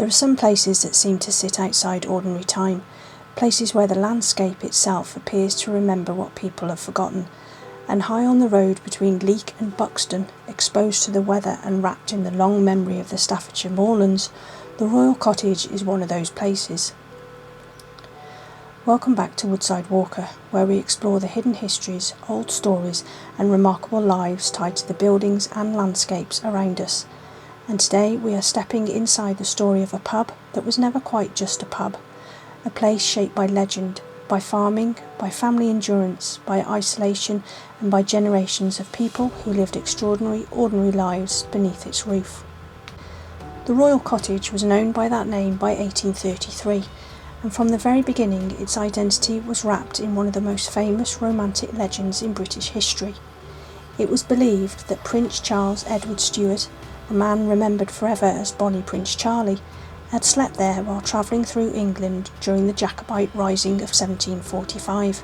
There are some places that seem to sit outside ordinary time, places where the landscape itself appears to remember what people have forgotten, and high on the road between Leek and Buxton, exposed to the weather and wrapped in the long memory of the Staffordshire moorlands, the Royal Cottage is one of those places. Welcome back to Woodside Walker, where we explore the hidden histories, old stories and remarkable lives tied to the buildings and landscapes around us. And today we are stepping inside the story of a pub that was never quite just a pub, a place shaped by legend, by farming, by family endurance, by isolation and by generations of people who lived extraordinary, ordinary lives beneath its roof. The Royal Cottage was known by that name by 1833, and from the very beginning its identity was wrapped in one of the most famous romantic legends in British history. It was believed that Prince Charles Edward Stuart, a man remembered forever as Bonnie Prince Charlie, had slept there while travelling through England during the Jacobite Rising of 1745.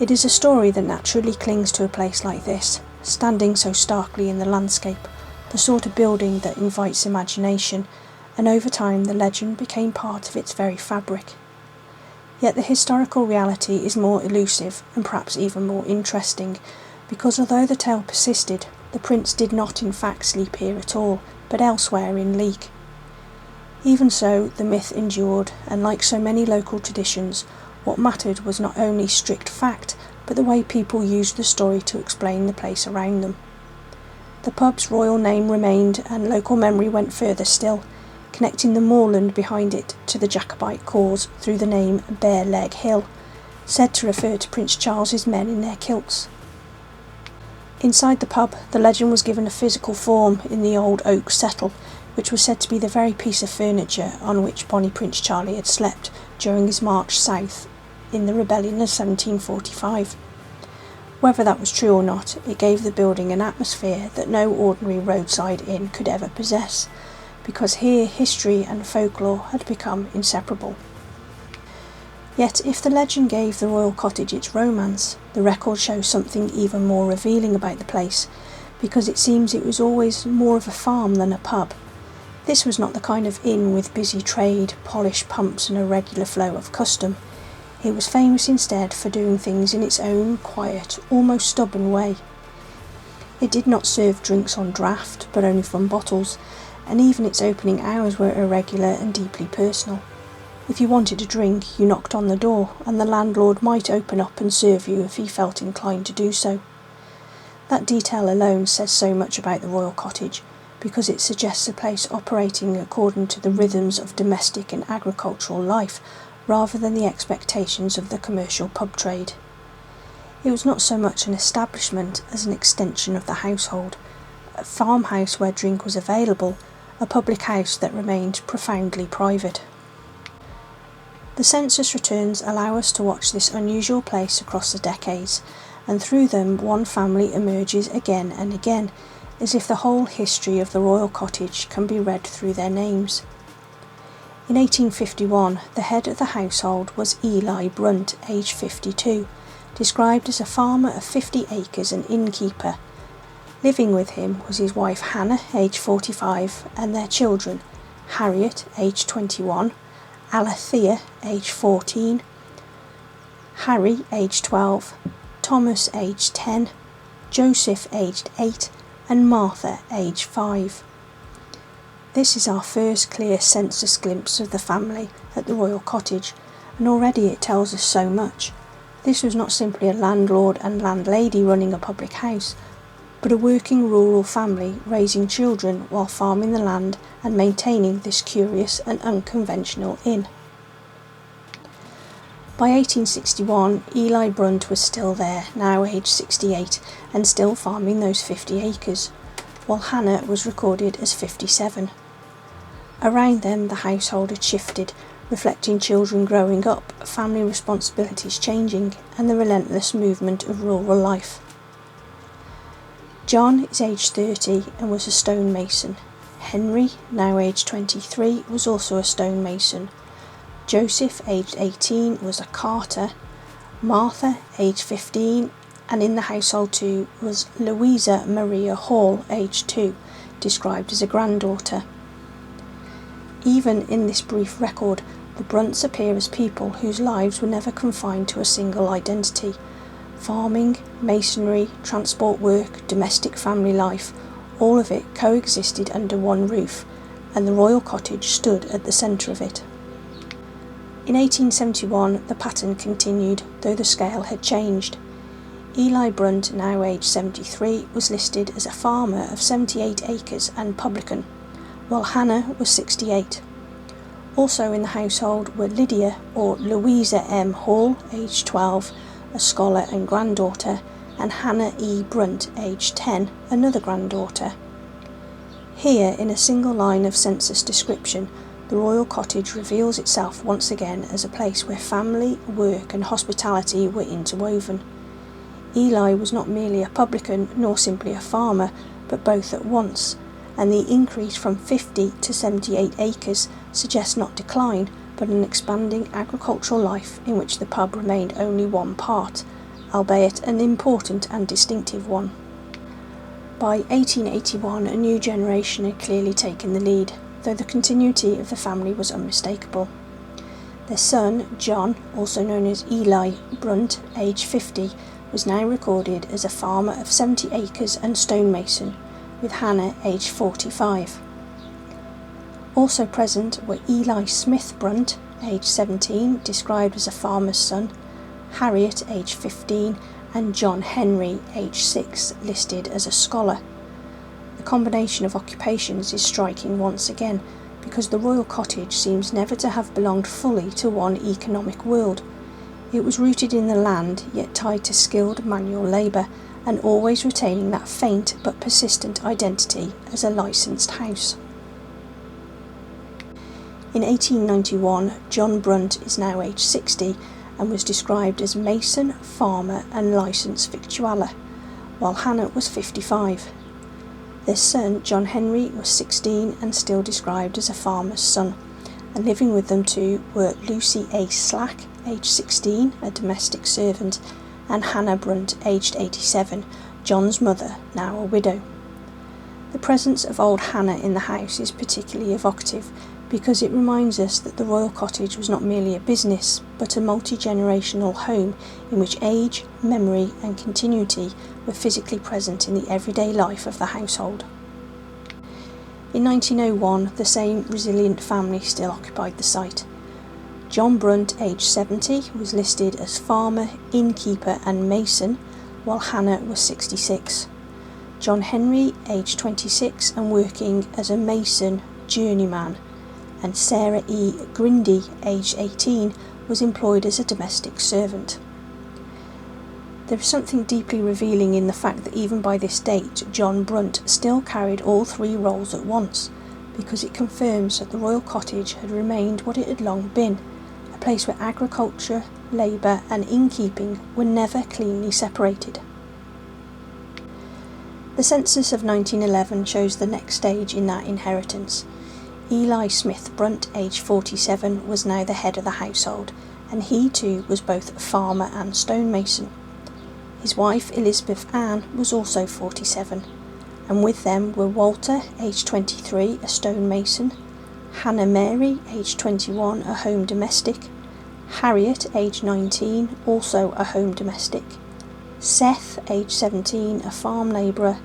It is a story that naturally clings to a place like this, standing so starkly in the landscape, the sort of building that invites imagination, and over time the legend became part of its very fabric. Yet the historical reality is more elusive and perhaps even more interesting, because although the tale persisted, the prince did not in fact sleep here at all, but elsewhere in Leek. Even so, the myth endured, and like so many local traditions, what mattered was not only strict fact, but the way people used the story to explain the place around them. The pub's royal name remained, and local memory went further still, connecting the moorland behind it to the Jacobite cause through the name Bare Leg Hill, said to refer to Prince Charles's men in their kilts. Inside the pub, the legend was given a physical form in the old oak settle, which was said to be the very piece of furniture on which Bonnie Prince Charlie had slept during his march south in the rebellion of 1745. Whether that was true or not, it gave the building an atmosphere that no ordinary roadside inn could ever possess, because here history and folklore had become inseparable. Yet if the legend gave the Royal Cottage its romance, the record shows something even more revealing about the place, because it seems it was always more of a farm than a pub. This was not the kind of inn with busy trade, polished pumps and a regular flow of custom. It was famous instead for doing things in its own quiet, almost stubborn way. It did not serve drinks on draft, but only from bottles, and even its opening hours were irregular and deeply personal. If you wanted a drink, you knocked on the door, and the landlord might open up and serve you if he felt inclined to do so. That detail alone says so much about the Royal Cottage, because it suggests a place operating according to the rhythms of domestic and agricultural life, rather than the expectations of the commercial pub trade. It was not so much an establishment as an extension of the household, a farmhouse where drink was available, a public house that remained profoundly private. The census returns allow us to watch this unusual place across the decades, and through them one family emerges again and again, as if the whole history of the Royal Cottage can be read through their names. In 1851, the head of the household was Eli Brunt, aged 52, described as a farmer of 50 acres and innkeeper. Living with him was his wife Hannah, aged 45, and their children, Harriet, aged 21, Alethea, aged 14, Harry, aged 12, Thomas, aged 10, Joseph, aged 8, and Martha, aged 5. This is our first clear census glimpse of the family at the Royal Cottage, and already it tells us so much. This was not simply a landlord and landlady running a public house, but a working rural family raising children while farming the land and maintaining this curious and unconventional inn. By 1861, Eli Brunt was still there, now aged 68, and still farming those 50 acres, while Hannah was recorded as 57. Around them, the household had shifted, reflecting children growing up, family responsibilities changing, and the relentless movement of rural life. John is aged 30 and was a stonemason. Henry, now aged 23, was also a stonemason. Joseph, aged 18, was a carter. Martha, aged 15, and in the household too was Louisa Maria Hall, aged 2, described as a granddaughter. Even in this brief record, the Brunts appear as people whose lives were never confined to a single identity. Farming, masonry, transport work, domestic family life, all of it coexisted under one roof, and the Royal Cottage stood at the centre of it. In 1871, the pattern continued, though the scale had changed. Eli Brunt, now aged 73, was listed as a farmer of 78 acres and publican, while Hannah was 68. Also in the household were Lydia, or Louisa M. Hall, aged 12, a scholar and granddaughter, and Hannah E. Brunt, aged 10, another granddaughter. Here, in a single line of census description, the Royal Cottage reveals itself once again as a place where family, work and hospitality were interwoven. Eli was not merely a publican nor simply a farmer, but both at once, and the increase from 50 to 78 acres suggests not decline, but an expanding agricultural life in which the pub remained only one part, albeit an important and distinctive one. By 1881, a new generation had clearly taken the lead, though the continuity of the family was unmistakable. Their son, John, also known as Eli Brunt, aged 50, was now recorded as a farmer of 70 acres and stonemason, with Hannah aged 45. Also present were Eli Smith Brunt, aged 17, described as a farmer's son, Harriet, aged 15, and John Henry, aged 6, listed as a scholar. The combination of occupations is striking once again, because the Royal Cottage seems never to have belonged fully to one economic world. It was rooted in the land, yet tied to skilled manual labour, and always retaining that faint but persistent identity as a licensed house. In 1891, John Brunt is now aged 60 and was described as mason, farmer and licensed victualler, while Hannah was 55. Their son, John Henry, was 16 and still described as a farmer's son, and living with them too were Lucy A. Slack, aged 16, a domestic servant, and Hannah Brunt, aged 87, John's mother, now a widow. The presence of old Hannah in the house is particularly evocative because it reminds us that the Royal Cottage was not merely a business, but a multi-generational home in which age, memory and continuity were physically present in the everyday life of the household. In 1901, the same resilient family still occupied the site. John Brunt, aged 70, was listed as farmer, innkeeper and mason, while Hannah was 66. John Henry, aged 26 and working as a mason journeyman, and Sarah E. Grindy, aged 18, was employed as a domestic servant. There is something deeply revealing in the fact that even by this date, John Brunt still carried all three roles at once, because it confirms that the Royal Cottage had remained what it had long been, a place where agriculture, labour and innkeeping were never cleanly separated. The census of 1911 shows the next stage in that inheritance. Eli Smith Brunt, aged 47, was now the head of the household, and he too was both a farmer and stonemason. His wife, Elizabeth Ann, was also 47, and with them were Walter, aged 23, a stonemason, Hannah Mary, aged 21, a home domestic, Harriet, aged 19, also a home domestic, Seth, aged 17, a farm labourer,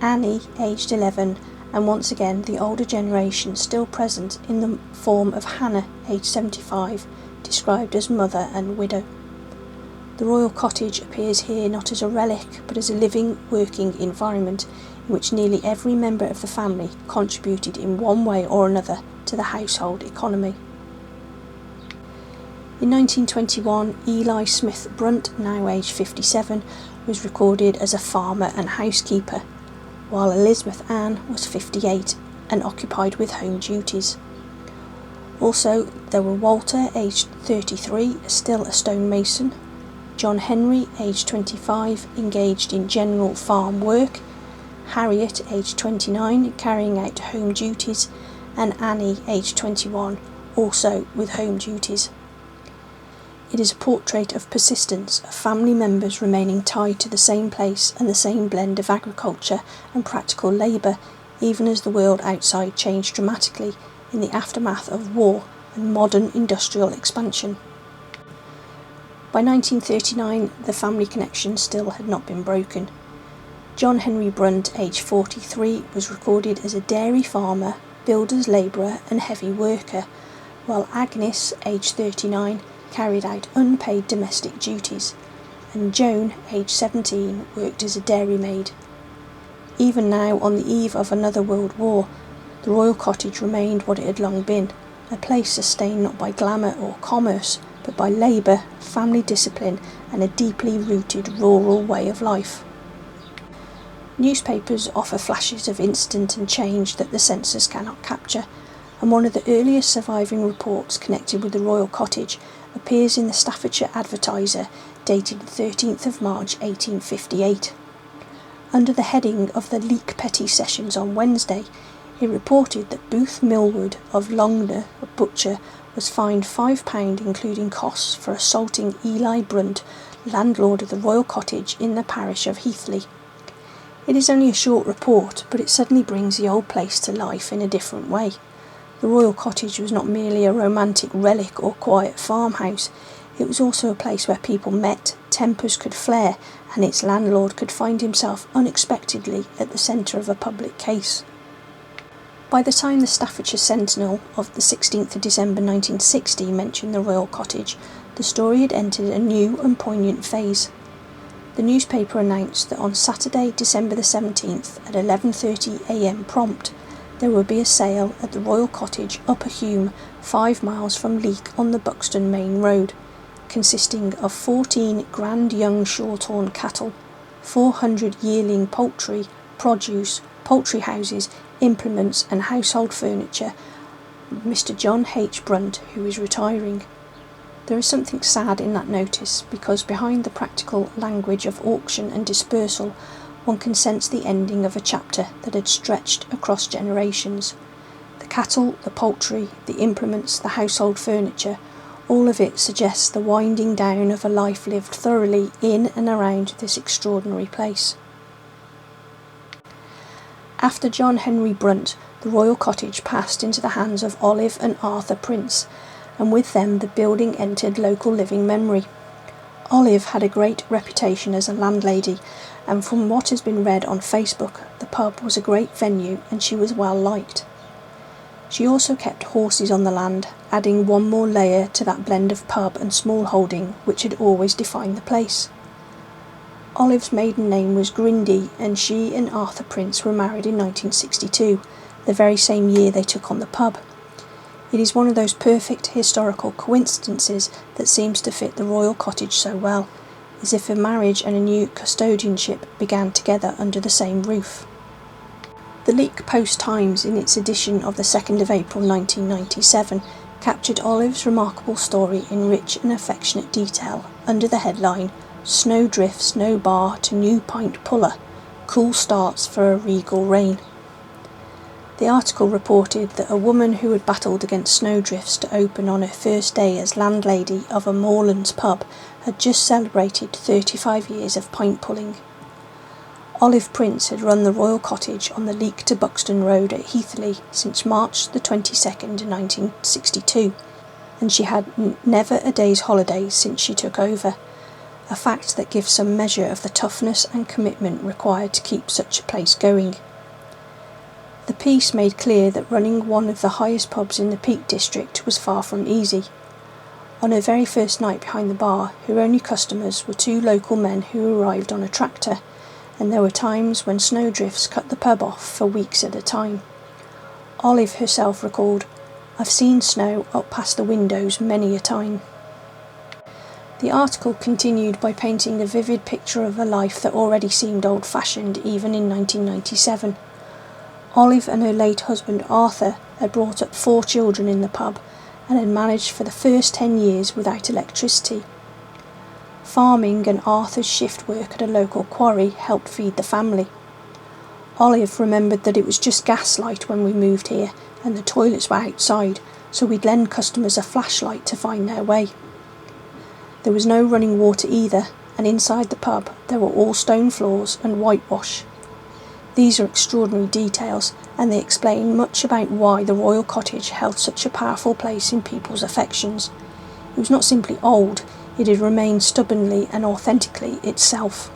Annie, aged 11, and once again the older generation still present in the form of Hannah, aged 75, described as mother and widow. The Royal Cottage appears here not as a relic, but as a living, working environment in which nearly every member of the family contributed in one way or another to the household economy. In 1921, Eli Smith Brunt, now aged 57, was recorded as a farmer and housekeeper, while Elizabeth Ann was 58 and occupied with home duties. Also, there were Walter, aged 33, still a stonemason, John Henry, aged 25, engaged in general farm work, Harriet, aged 29, carrying out home duties, and Annie, aged 21, also with home duties. It is a portrait of persistence, of family members remaining tied to the same place and the same blend of agriculture and practical labour, even as the world outside changed dramatically in the aftermath of war and modern industrial expansion. By 1939, the family connection still had not been broken. John Henry Brunt, aged 43, was recorded as a dairy farmer, builder's labourer and heavy worker, while Agnes, aged 39, carried out unpaid domestic duties, and Joan, aged 17, worked as a dairymaid. Even now, on the eve of another world war, the Royal Cottage remained what it had long been, a place sustained not by glamour or commerce, but by labour, family discipline and a deeply rooted rural way of life. Newspapers offer flashes of instant and change that the census cannot capture, and one of the earliest surviving reports connected with the Royal Cottage appears in the Staffordshire Advertiser, dated 13th of March 1858. Under the heading of the Leek Petty Sessions on Wednesday, it reported that Booth Millward of Longner, a butcher, was fined £5 including costs for assaulting Eli Brunt, landlord of the Royal Cottage in the parish of Heathley. It is only a short report, but it suddenly brings the old place to life in a different way. The Royal Cottage was not merely a romantic relic or quiet farmhouse, it was also a place where people met, tempers could flare, and its landlord could find himself unexpectedly at the centre of a public case. By the time the Staffordshire Sentinel of the 16th of December 1960 mentioned the Royal Cottage, the story had entered a new and poignant phase. The newspaper announced that on Saturday, December the 17th at 11:30am prompt, there would be a sale at the Royal Cottage, Upper Hume, 5 miles from Leek on the Buxton Main Road, consisting of 14 grand young shorthorn cattle, 400 yearling poultry, produce, poultry houses, implements and household furniture, Mr. John H. Brunt, who is retiring. There is something sad in that notice, because behind the practical language of auction and dispersal, one can sense the ending of a chapter that had stretched across generations. The cattle, the poultry, the implements, the household furniture, all of it suggests the winding down of a life lived thoroughly in and around this extraordinary place. After John Henry Brunt, the Royal Cottage passed into the hands of Olive and Arthur Prince, and with them the building entered local living memory. Olive had a great reputation as a landlady, and from what has been read on Facebook, the pub was a great venue and she was well liked. She also kept horses on the land, adding one more layer to that blend of pub and small holding which had always defined the place. Olive's maiden name was Grindy, and she and Arthur Prince were married in 1962, the very same year they took on the pub. It is one of those perfect historical coincidences that seems to fit the Royal Cottage so well, as if a marriage and a new custodianship began together under the same roof. The Leek Post-Times, in its edition of the 2nd of April 1997, captured Olive's remarkable story in rich and affectionate detail under the headline, "Snowdrift Snow Bar to New Pint Puller, Cool Starts for a Regal Reign." The article reported that a woman who had battled against snowdrifts to open on her first day as landlady of a moorlands pub had just celebrated 35 years of pint pulling. Olive Prince had run the Royal Cottage on the Leek to Buxton Road at Heathley since March the 22nd, 1962, and she had never a day's holiday since she took over, a fact that gives some measure of the toughness and commitment required to keep such a place going. The piece made clear that running one of the highest pubs in the Peak District was far from easy. On her very first night behind the bar, her only customers were 2 local men who arrived on a tractor, and there were times when snowdrifts cut the pub off for weeks at a time. Olive herself recalled, "I've seen snow up past the windows many a time." The article continued by painting a vivid picture of a life that already seemed old-fashioned even in 1997. Olive and her late husband Arthur had brought up 4 children in the pub and had managed for the first 10 years without electricity. Farming and Arthur's shift work at a local quarry helped feed the family. Olive remembered that it was just gaslight when we moved here and the toilets were outside, so we'd lend customers a flashlight to find their way. There was no running water either, and inside the pub there were all stone floors and whitewash. These are extraordinary details, and they explain much about why the Royal Cottage held such a powerful place in people's affections. It was not simply old, it had remained stubbornly and authentically itself.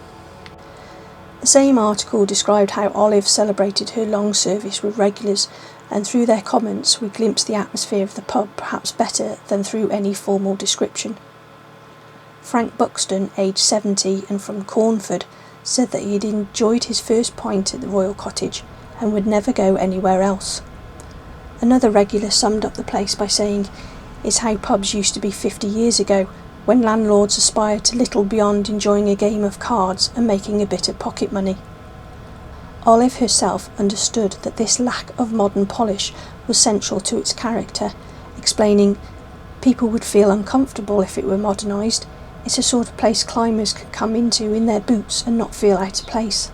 The same article described how Olive celebrated her long service with regulars, and through their comments we glimpsed the atmosphere of the pub perhaps better than through any formal description. Frank Buxton, aged 70 and from Cornford, said that he had enjoyed his first pint at the Royal Cottage and would never go anywhere else. Another regular summed up the place by saying, "It's how pubs used to be 50 years ago, when landlords aspired to little beyond enjoying a game of cards and making a bit of pocket money." Olive herself understood that this lack of modern polish was central to its character, explaining, "People would feel uncomfortable if it were modernised. It's a sort of place climbers could come into in their boots and not feel out of place."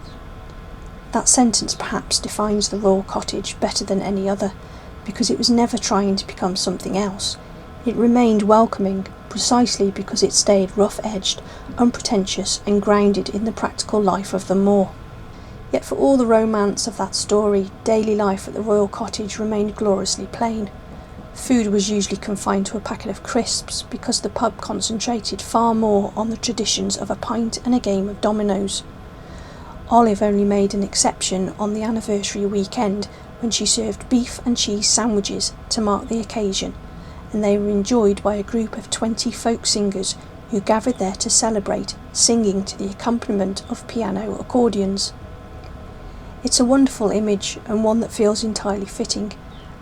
That sentence perhaps defines the Royal Cottage better than any other, because it was never trying to become something else. It remained welcoming precisely because it stayed rough-edged, unpretentious and grounded in the practical life of the moor. Yet for all the romance of that story, daily life at the Royal Cottage remained gloriously plain. Food was usually confined to a packet of crisps because the pub concentrated far more on the traditions of a pint and a game of dominoes. Olive only made an exception on the anniversary weekend when she served beef and cheese sandwiches to mark the occasion, and they were enjoyed by a group of 20 folk singers who gathered there to celebrate, singing to the accompaniment of piano accordions. It's a wonderful image and one that feels entirely fitting.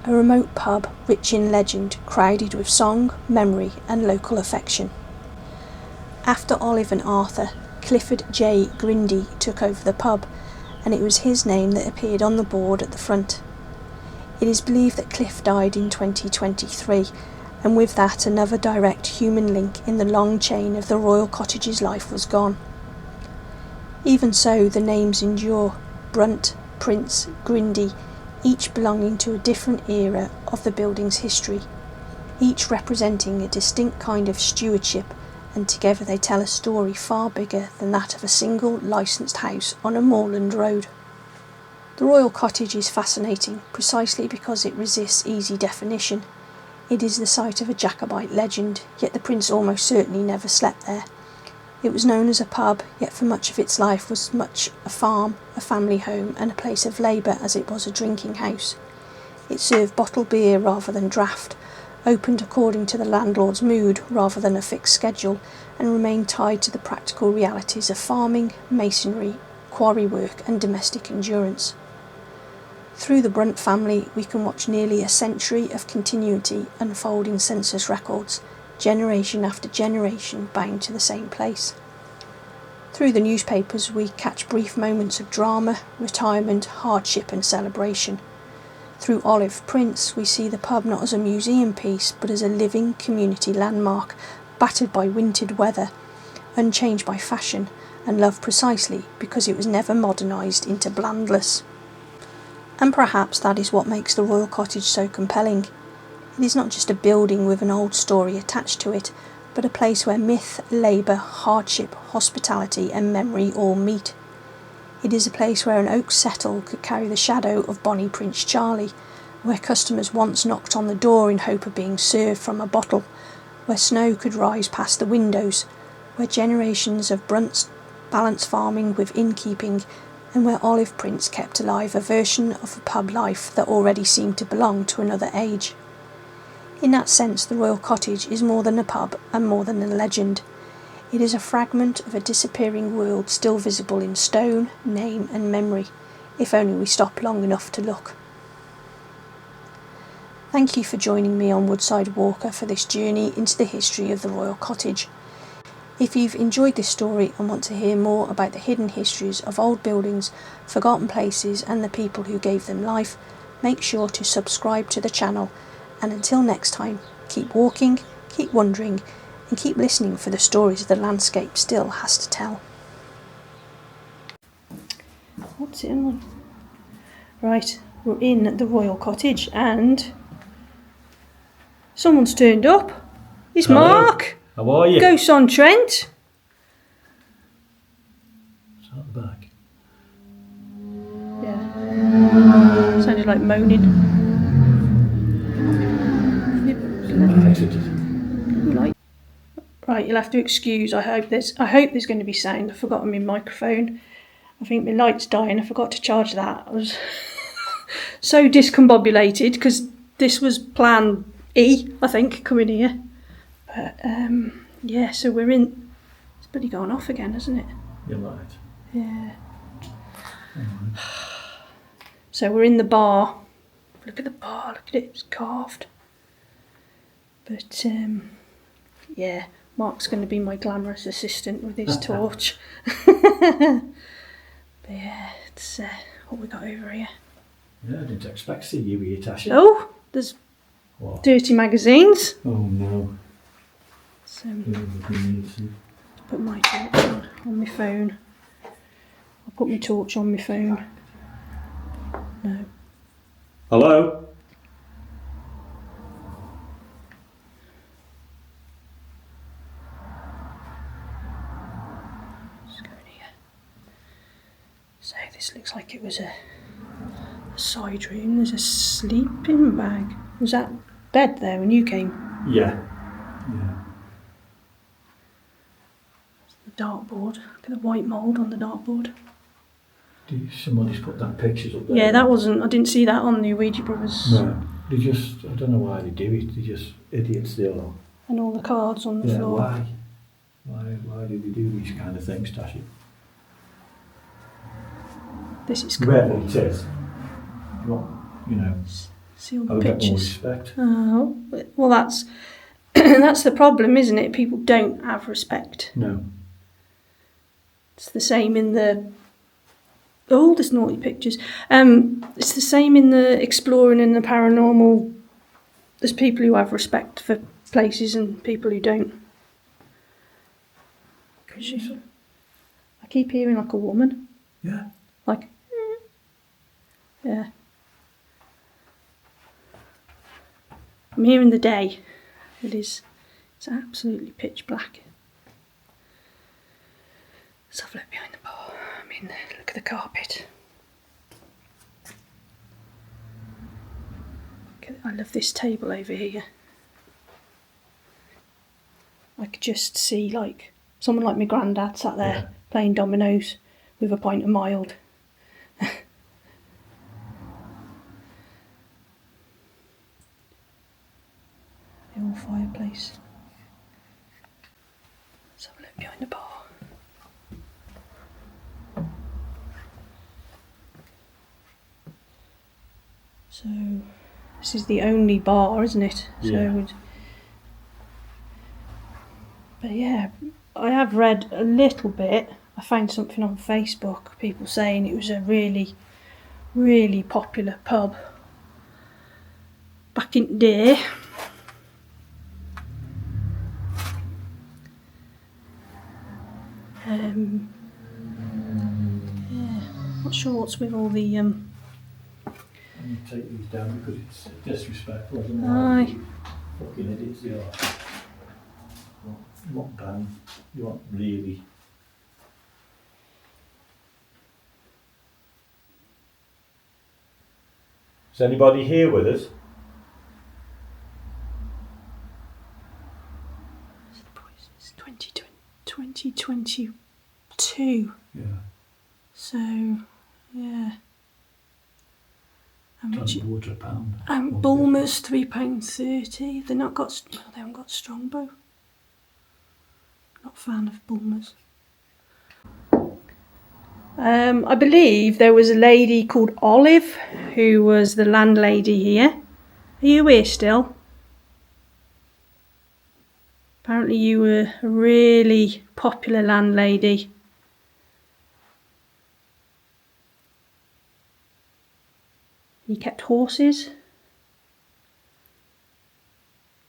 A remote pub, rich in legend, crowded with song, memory and local affection. After Olive and Arthur, Clifford J. Grindy took over the pub, and it was his name that appeared on the board at the front. It is believed that Cliff died in 2023, and with that another direct human link in the long chain of the Royal Cottage's life was gone. Even so, the names endure: Brunt, Prince, Grindy, each belonging to a different era of the building's history, each representing a distinct kind of stewardship, and together they tell a story far bigger than that of a single licensed house on a moorland road. The Royal Cottage is fascinating precisely because it resists easy definition. It is the site of a Jacobite legend, yet the prince almost certainly never slept there. It was known as a pub, yet for much of its life was much a farm, a family home and a place of labour as it was a drinking house. It served bottled beer rather than draught, opened according to the landlord's mood rather than a fixed schedule, and remained tied to the practical realities of farming, masonry, quarry work and domestic endurance. Through the Brunt family we can watch nearly a century of continuity unfold in census records, generation after generation bound to the same place. Through the newspapers we catch brief moments of drama, retirement, hardship and celebration. Through Olive Prince we see the pub not as a museum piece but as a living community landmark, battered by wintered weather, unchanged by fashion, and loved precisely because it was never modernised into blandness. And perhaps that is what makes the Royal Cottage so compelling. It is not just a building with an old story attached to it, but a place where myth, labour, hardship, hospitality and memory all meet. It is a place where an oak settle could carry the shadow of Bonnie Prince Charlie, where customers once knocked on the door in hope of being served from a bottle, where snow could rise past the windows, where generations of Brunts balanced farming with innkeeping, and where Olive Prince kept alive a version of a pub life that already seemed to belong to another age. In that sense, the Royal Cottage is more than a pub and more than a legend. It is a fragment of a disappearing world still visible in stone, name and memory, if only we stop long enough to look. Thank you for joining me on Woodside Walker for this journey into the history of the Royal Cottage. If you've enjoyed this story and want to hear more about the hidden histories of old buildings, forgotten places and the people who gave them life, make sure to subscribe to the channel. And until next time, keep walking, keep wondering, and keep listening for the stories the landscape still has to tell. What's it on? Right, we're in the Royal Cottage and someone's turned up. It's Hello. Mark. How are you? Ghosts on Trent. It's at the back. Yeah. Sounded like moaning. Right, you'll have to excuse. I hope there's going to be sound. I forgot my microphone. I think my light's dying. I forgot to charge that. I was so discombobulated because this was plan E, I think, coming here. But yeah, so we're in. It's bloody gone off again, hasn't it? You're right. Yeah. So we're in the bar. Look at the bar. Look at it. It's carved. But yeah, Mark's going to be my glamorous assistant with his torch. But yeah, it's what we got over here. Yeah, I didn't expect to see you here, Tasha. Oh, there's What? dirty magazines. Oh no. So, put my torch on my phone. I'll put my torch on my phone. No. Hello? Just go in here. So this looks like it was a side room. There's a sleeping bag. Was that bed there when you came? Yeah. Yeah. The dartboard. Look at the white mould on the dartboard. Somebody's put that pictures up there. Yeah, that wasn't. I didn't see that on the Ouija Brothers. No. They just, I don't know why they do it. They're just idiots, they are. And all the cards on the floor. Why? Why do they do these kind of things, Tasha? This is cool. Wherever it is. You know, See all have the a bit more pictures. respect. Oh, well, that's that's the problem, isn't it? People don't have respect. No. It's the same in the. Oh, there's naughty pictures. It's the same in the exploring and the paranormal. There's people who have respect for places and people who don't. I keep hearing like a woman. Yeah. Like, yeah. I'm here in the day. It's absolutely pitch black. Let's have a look behind the bar. I mean, look at the carpet. I love this table over here. I could just see like someone like my granddad sat there playing dominoes with a pint of mild. The old fireplace. Let's have a look behind the bar. So this is the only bar, isn't it? Yeah. So, but yeah, I have read a little bit. I found something on Facebook, people saying it was a really, really popular pub back in the day. Yeah, not sure what's with all the I'm going to take these down because it's disrespectful. I don't know Aye. why fucking idiots they are. Not bad. You want really. Is anybody here with us? It's 2022. Yeah. So, yeah. How much? £1 Bulmers £3.30. They're not got. They haven't got Strongbow. Not a fan of Bulmers. I believe there was a lady called Olive who was the landlady here. Are you here still? Apparently you were a really popular landlady. You kept horses.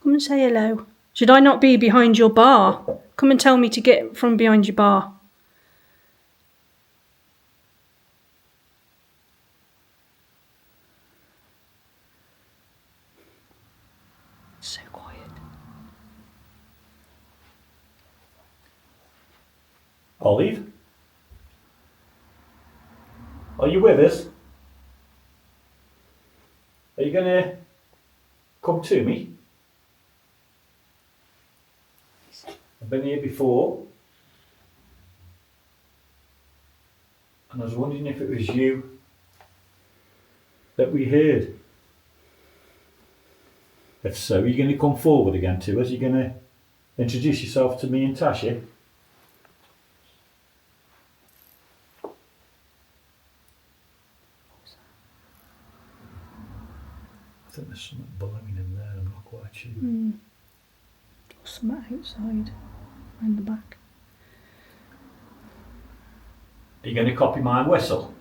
Come and say hello. Should I not be behind your bar? Come and tell me to get from behind your bar. So quiet. Olive? Are you with us? Are you going to come to me? I've been here before. And I was wondering if it was you that we heard. If so, are you going to come forward again to us? Are you going to introduce yourself to me and Tasha? I think there's something blowing in there, I'm not quite sure. Or something outside, around the back. Are you going to copy my whistle?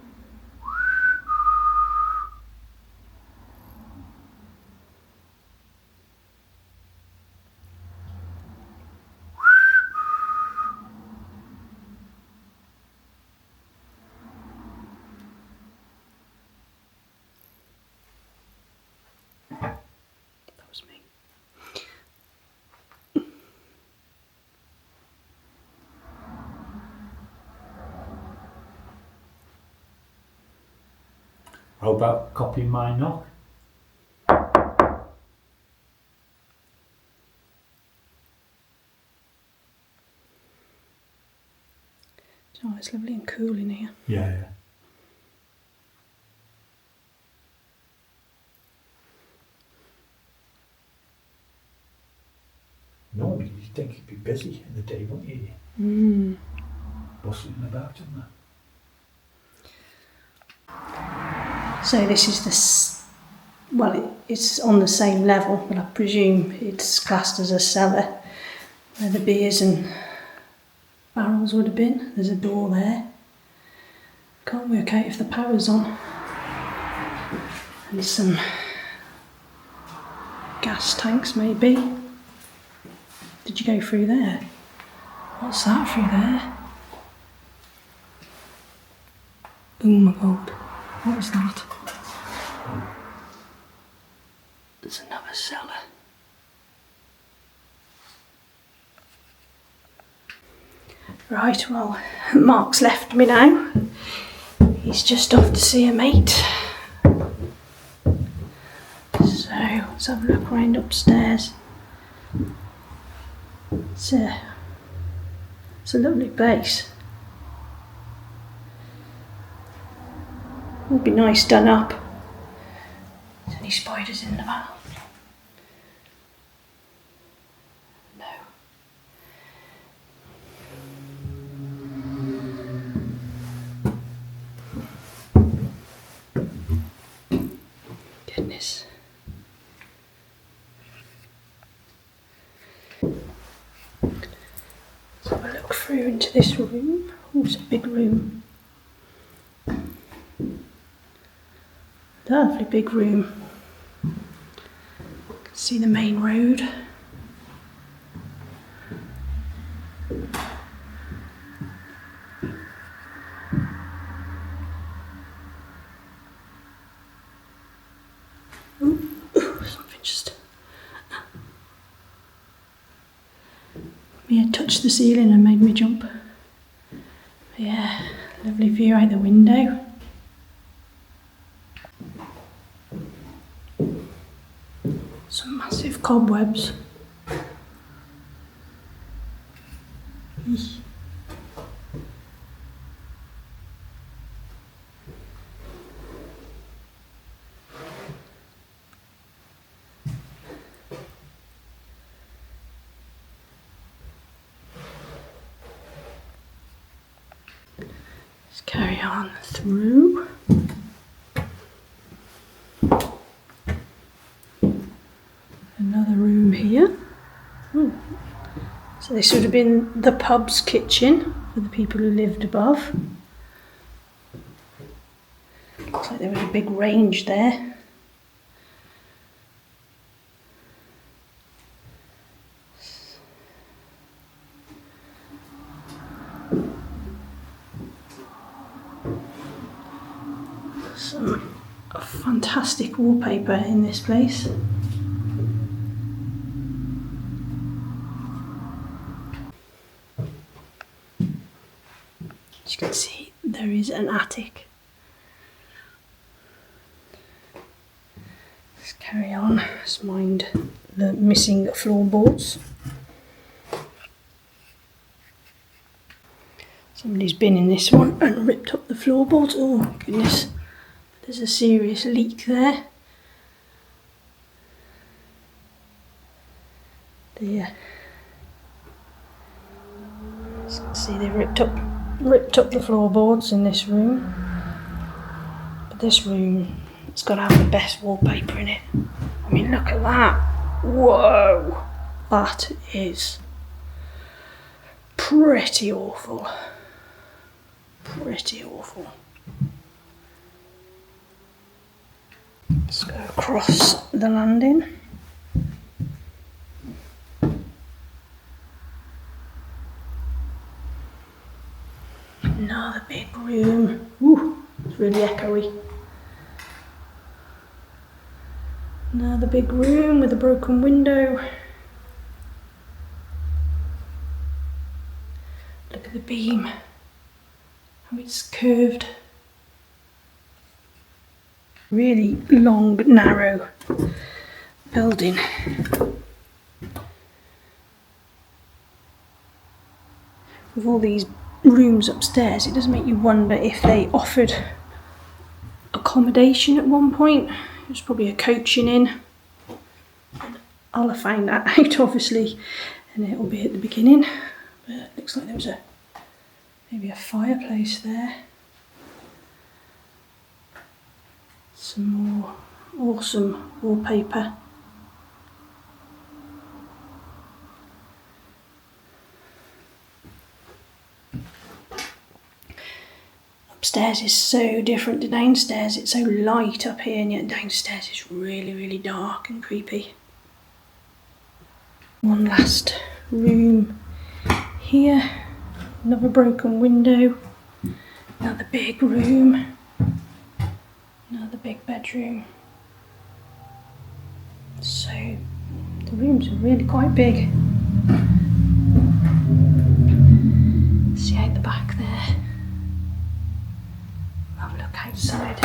That was me. How about copying my knock? Oh, it's lovely and cool in here. Yeah. Normally you'd think you'd be busy in the day, wouldn't you? Bustling about in there. So this is it's on the same level, but I presume it's classed as a cellar where the beers and barrels would have been. There's a door there. Can't work out if the power's on. And some gas tanks maybe. Did you go through there? What's that through there? Oh my god, what is that? There's another cellar. Right, well, Mark's left me now. He's just off to see a mate. So, let's have a look around upstairs. It's a lovely place. Would be nice done up. Is any spiders in the van? No. Goodness. Let's have a look through into this room. Oh, it's a big room. Lovely big room. You can see the main road. Something just touched the ceiling and made me jump. Yeah, lovely view out the window. Some massive cobwebs. Eesh. Let's carry on through. Another room here. Oh. So this would have been the pub's kitchen for the people who lived above. Looks like there was a big range there. Some fantastic wallpaper in this place. As you can see, there is an attic. Let's carry on. Let's mind the missing floorboards. Somebody's been in this one and ripped up the floorboards. Oh goodness, there's a serious leak there. Dear. As you can see, they ripped up the floorboards in this room. But this room, it's got to have the best wallpaper in it. I mean, look at that. Whoa, that is pretty awful. Pretty awful. Let's go across the landing. Another big room. Ooh, it's really echoey. Another big room with a broken window. Look at the beam, how it's curved. Really long, narrow building. With all these rooms upstairs, it does make you wonder if they offered accommodation at one point. There's probably a coaching in. I'll have found that out obviously, and it'll be at the beginning. But it looks like there was maybe a fireplace there. Some more awesome wallpaper. Upstairs is so different to downstairs. It's so light up here, and yet downstairs is really, really dark and creepy. One last room here. Another broken window. Another big room. Another big bedroom. So the rooms are really quite big. See out the back there. Have a look outside.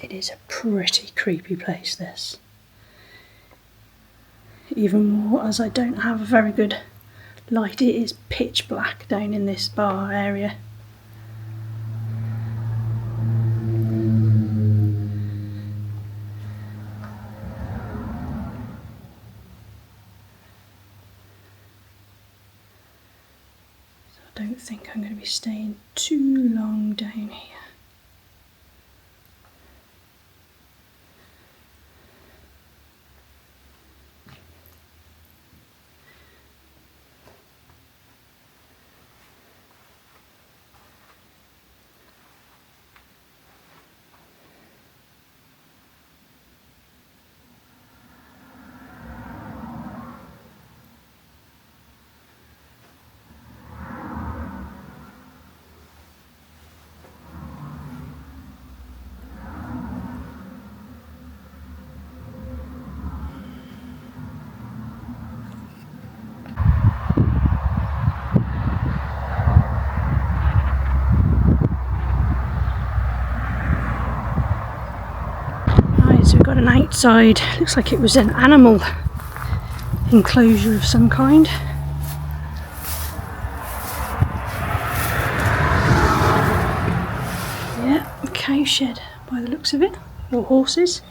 It is a pretty creepy place, this. Even more as I don't have a very good light. It is pitch black down in this bar area. So I don't think I'm going to be staying too long down here. So we've got an outside, looks like it was an animal enclosure of some kind. Yeah, a cow shed by the looks of it, or horses.